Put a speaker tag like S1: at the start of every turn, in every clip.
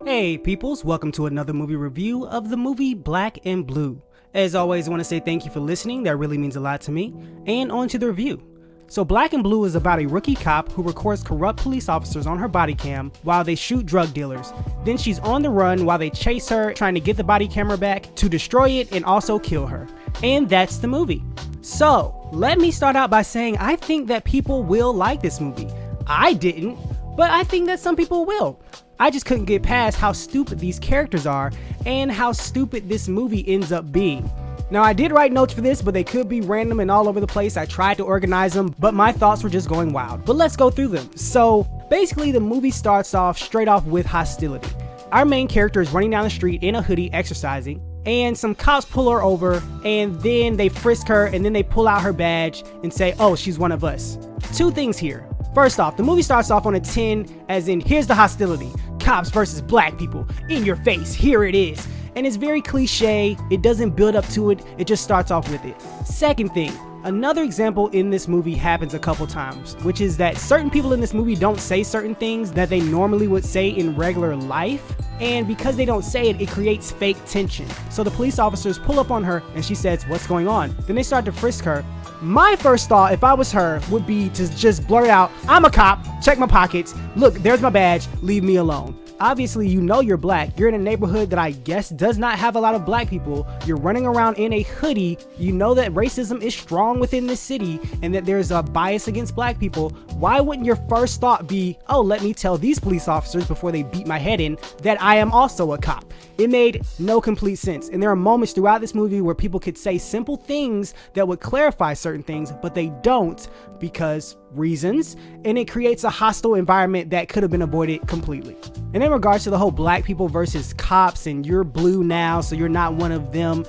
S1: Hey peoples, welcome to another movie review of the movie Black and Blue. As always, I want to say thank you for listening, that really means a lot to me. And on to the review. So Black and Blue is about a rookie cop who records corrupt police officers on her body cam while they shoot drug dealers. Then she's on the run while they chase her, trying to get the body camera back to destroy it and also kill her. And that's the movie. So let me start out by saying I think that people will like this movie. I didn't, but I think that some people will. I just couldn't get past how stupid these characters are and how stupid this movie ends up being. Now I did write notes for this, but they could be random and all over the place. I tried to organize them, but my thoughts were just going wild. But let's go through them. So basically the movie starts off straight off with hostility. Our main character is running down the street in a hoodie exercising, and some cops pull her over, and then they frisk her, and then they pull out her badge and say, oh, she's one of us. Two things here. First off, the movie starts off on a 10, as in, here's the hostility. Cops versus black people. In your face, here it is. And it's very cliche, it doesn't build up to it, it just starts off with it. Second thing, another example in this movie happens a couple times, which is that certain people in this movie don't say certain things that they normally would say in regular life. And because they don't say it, it creates fake tension. So the police officers pull up on her and she says, what's going on? Then they start to frisk her. My first thought, if I was her, would be to just blurt out, I'm a cop, check my pockets, look, there's my badge, leave me alone. Obviously, you know you're black. You're in a neighborhood that I guess does not have a lot of black people. You're running around in a hoodie. You know that racism is strong within this city and that there's a bias against black people. Why wouldn't your first thought be, oh, let me tell these police officers before they beat my head in that I am also a cop? It made no complete sense. And there are moments throughout this movie where people could say simple things that would clarify certain things, but they don't because reasons, and it creates a hostile environment that could have been avoided completely. And in regards to the whole black people versus cops and you're blue now so you're not one of them,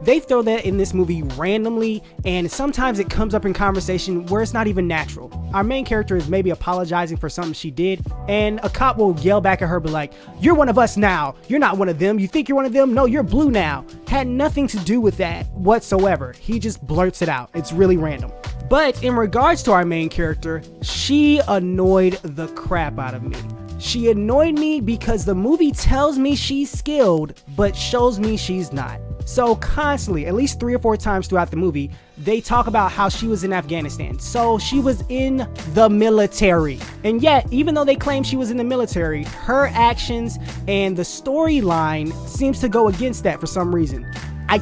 S1: they throw that in this movie randomly, and sometimes it comes up in conversation where it's not even natural. Our main character is maybe apologizing for something she did, and a cop will yell back at her, be like, you're one of us now, you're not one of them, you think you're one of them, no, you're blue now. Had nothing to do with that whatsoever. He just blurts it out. It's really random. But in regards to our main character, she annoyed the crap out of me. She annoyed me because the movie tells me she's skilled, but shows me she's not. So constantly, at least 3 or 4 times throughout the movie, they talk about how she was in Afghanistan. So she was in the military. And yet, even though they claim she was in the military, her actions and the storyline seems to go against that for some reason. I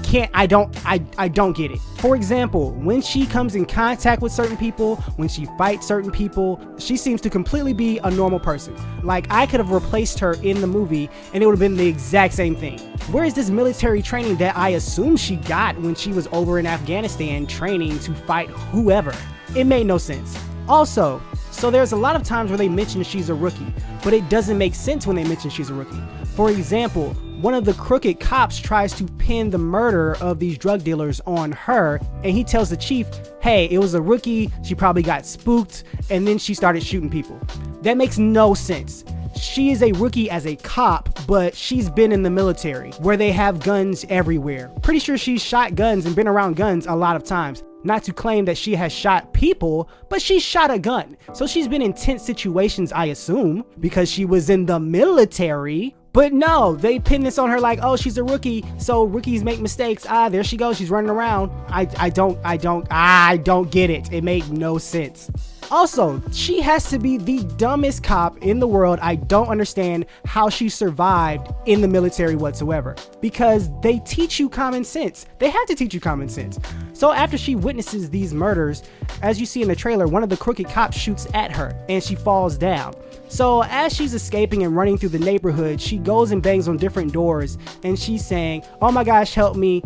S1: don't get it. For example, when she comes in contact with certain people, when she fights certain people, she seems to completely be a normal person. Like, I could have replaced her in the movie and it would have been the exact same thing. Where is this military training that I assume she got when she was over in Afghanistan training to fight whoever? It made no sense. Also, so there's a lot of times where they mention she's a rookie, but it doesn't make sense when they mention she's a rookie. For example, one of the crooked cops tries to pin the murder of these drug dealers on her, and he tells the chief, hey, it was a rookie, she probably got spooked, and then she started shooting people. That makes no sense. She is a rookie as a cop, but she's been in the military where they have guns everywhere. Pretty sure she's shot guns and been around guns a lot of times. Not to claim that she has shot people, but she shot a gun. So she's been in tense situations, I assume, because she was in the military. But no, they pin this on her like, oh, she's a rookie, so rookies make mistakes. There she goes, she's running around. I don't get it. It made no sense. Also, she has to be the dumbest cop in the world. I don't understand how she survived in the military whatsoever, because they teach you common sense. They had to teach you common sense. So after she witnesses these murders, as you see in the trailer, one of the crooked cops shoots at her and she falls down. So as she's escaping and running through the neighborhood, she goes and bangs on different doors and she's saying, oh my gosh, help me,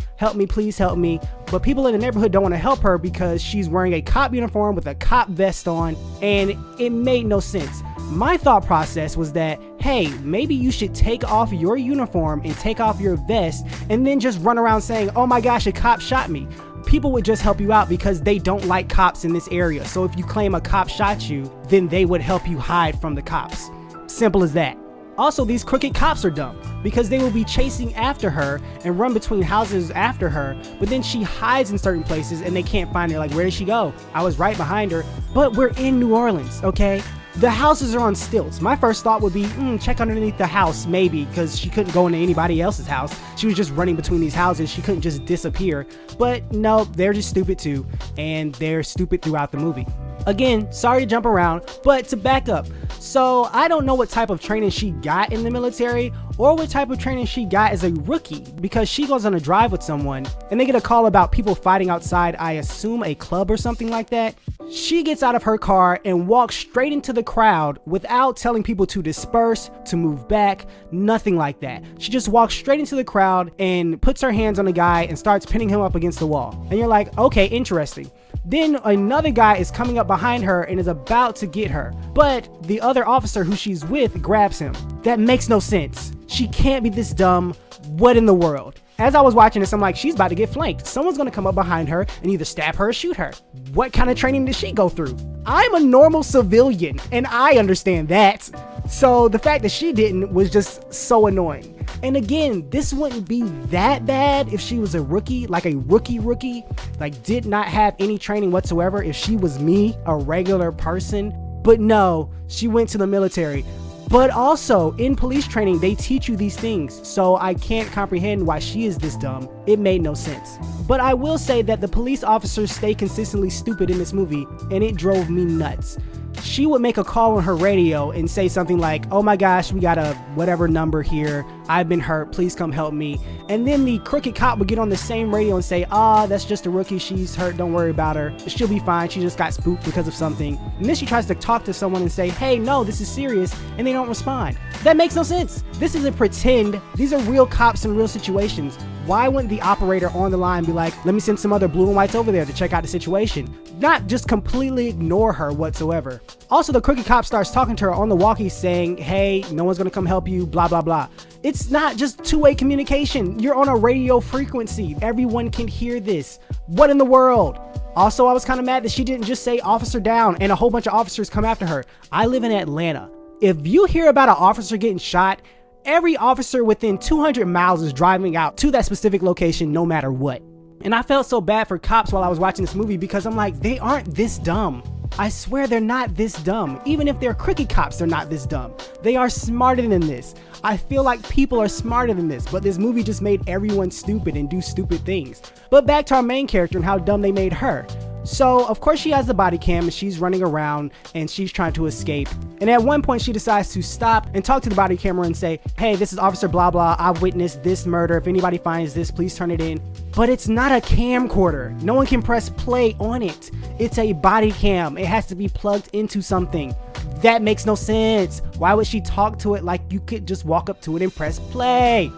S1: please help me. But people in the neighborhood don't want to help her because she's wearing a cop uniform with a cop vest on, and it made no sense. My thought process was that, hey, maybe you should take off your uniform and take off your vest and then just run around saying, oh my gosh, a cop shot me. People would just help you out because they don't like cops in this area. So if you claim a cop shot you, then they would help you hide from the cops. Simple as that. Also, these crooked cops are dumb because they will be chasing after her and run between houses after her, but then she hides in certain places and they can't find her. Like, where did she go? I was right behind her. But we're in New Orleans, okay? The houses are on stilts. My first thought would be, check underneath the house, maybe, because she couldn't go into anybody else's house. She was just running between these houses. She couldn't just disappear. But no, they're just stupid too, and they're stupid throughout the movie. Again, sorry to jump around, but to back up. So I don't know what type of training she got in the military or what type of training she got as a rookie, because she goes on a drive with someone and they get a call about people fighting outside, I assume a club or something like that. She gets out of her car and walks straight into the crowd without telling people to disperse, to move back, nothing like that. She just walks straight into the crowd and puts her hands on a guy and starts pinning him up against the wall. And you're like, okay, interesting. Then another guy is coming up behind her and is about to get her, but the other officer who she's with grabs him. That makes no sense. She can't be this dumb. What in the world? As I was watching this, I'm like, she's about to get flanked. Someone's gonna come up behind her and either stab her or shoot her. What kind of training did she go through? I'm a normal civilian and I understand that. So the fact that she didn't was just so annoying. And again, this wouldn't be that bad if she was a rookie, like a rookie, like did not have any training whatsoever. If she was me, a regular person, but no, she went to the military. But also in police training, they teach you these things. So I can't comprehend why she is this dumb. It made no sense. But I will say that the police officers stay consistently stupid in this movie, and it drove me nuts. She would make a call on her radio and say something like, oh my gosh, we got a whatever number here. I've been hurt. Please come help me. And then the crooked cop would get on the same radio and say, that's just a rookie. She's hurt. Don't worry about her. She'll be fine. She just got spooked because of something. And then she tries to talk to someone and say, hey, no, this is serious. And they don't respond. That makes no sense. This isn't pretend. These are real cops in real situations. Why wouldn't the operator on the line be like, let me send some other blue and whites over there to check out the situation? Not just completely ignore her whatsoever. Also, the crooked cop starts talking to her on the walkie saying, hey, no one's gonna come help you, blah, blah, blah. It's not just two-way communication. You're on a radio frequency. Everyone can hear this. What in the world? Also, I was kind of mad that she didn't just say officer down and a whole bunch of officers come after her. I live in Atlanta. If you hear about an officer getting shot, every officer within 200 miles is driving out to that specific location no matter what. And I felt so bad for cops while I was watching this movie because I'm like, they aren't this dumb. I swear they're not this dumb. Even if they're crooked cops, they're not this dumb. They are smarter than this. I feel like people are smarter than this, but this movie just made everyone stupid and do stupid things. But back to our main character and how dumb they made her. So of course she has the body cam and she's running around and she's trying to escape. And at one point she decides to stop and talk to the body camera and say, hey, this is officer blah blah, I've witnessed this murder. If anybody finds this, please turn it in. But it's not a camcorder. No one can press play on it. It's a body cam. It has to be plugged into something. That makes no sense. Why would she talk to it like you could just walk up to it and press play?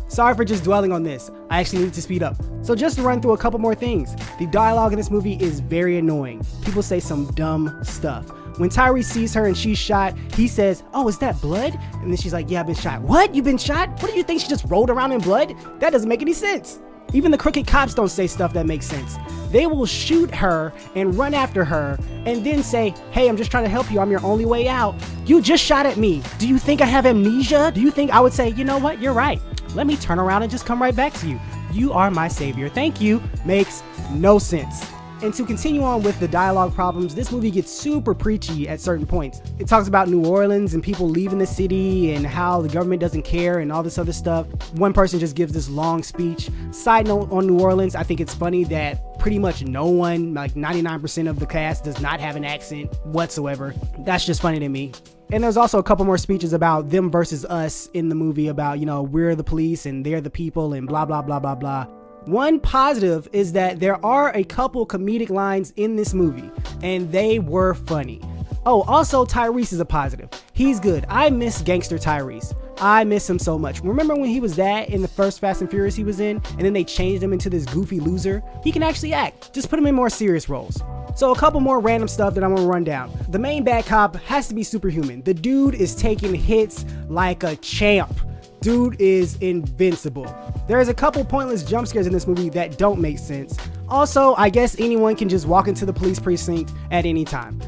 S1: Sorry for just dwelling on this. I actually need to speed up. So just to run through a couple more things. The dialogue in this movie is very annoying. People say some dumb stuff. When Tyrese sees her and she's shot, he says, oh, is that blood? And then she's like, yeah, I've been shot. What? You've been shot? What do you think? She just rolled around in blood? That doesn't make any sense. Even the crooked cops don't say stuff that makes sense. They will shoot her and run after her and then say, hey, I'm just trying to help you. I'm your only way out. You just shot at me. Do you think I have amnesia? Do you think I would say, you know what? You're right. Let me turn around and just come right back to you. You are my savior. Thank you. Makes no sense. And to continue on with the dialogue problems, this movie gets super preachy at certain points. It talks about New Orleans and people leaving the city and how the government doesn't care and all this other stuff. One person just gives this long speech. Side note on New Orleans, I think it's funny that pretty much no one, like 99% of the cast, does not have an accent whatsoever. That's just funny to me. And there's also a couple more speeches about them versus us in the movie about, you know, we're the police and they're the people and blah, blah, blah, blah, blah. One positive is that there are a couple comedic lines in this movie and they were funny. Oh, also Tyrese is a positive. He's good. I miss gangster Tyrese. I miss him so much. Remember when he was that in the first Fast and Furious he was in, and then they changed him into this goofy loser? He can actually act. Just put him in more serious roles. So a couple more random stuff that I'm gonna run down. The main bad cop has to be superhuman. The dude is taking hits like a champ. Dude is invincible. There's a couple pointless jump scares in this movie that don't make sense. Also, I guess anyone can just walk into the police precinct at any time.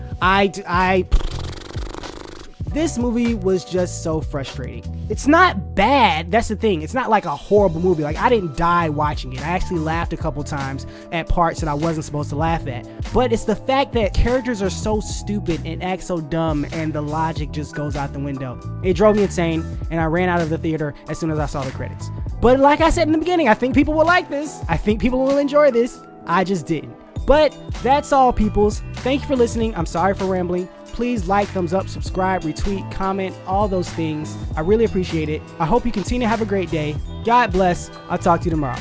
S1: This movie was just so frustrating. It's not bad, that's the thing. It's not like a horrible movie. Like, I didn't die watching it. I actually laughed a couple times at parts that I wasn't supposed to laugh at. But it's the fact that characters are so stupid and act so dumb and the logic just goes out the window. It drove me insane and I ran out of the theater as soon as I saw the credits. But like I said in the beginning, I think people will like this. I think people will enjoy this. I just didn't. But that's all, peoples. Thank you for listening. I'm sorry for rambling. Please like, thumbs up, subscribe, retweet, comment, all those things. I really appreciate it. I hope you continue to have a great day. God bless. I'll talk to you tomorrow.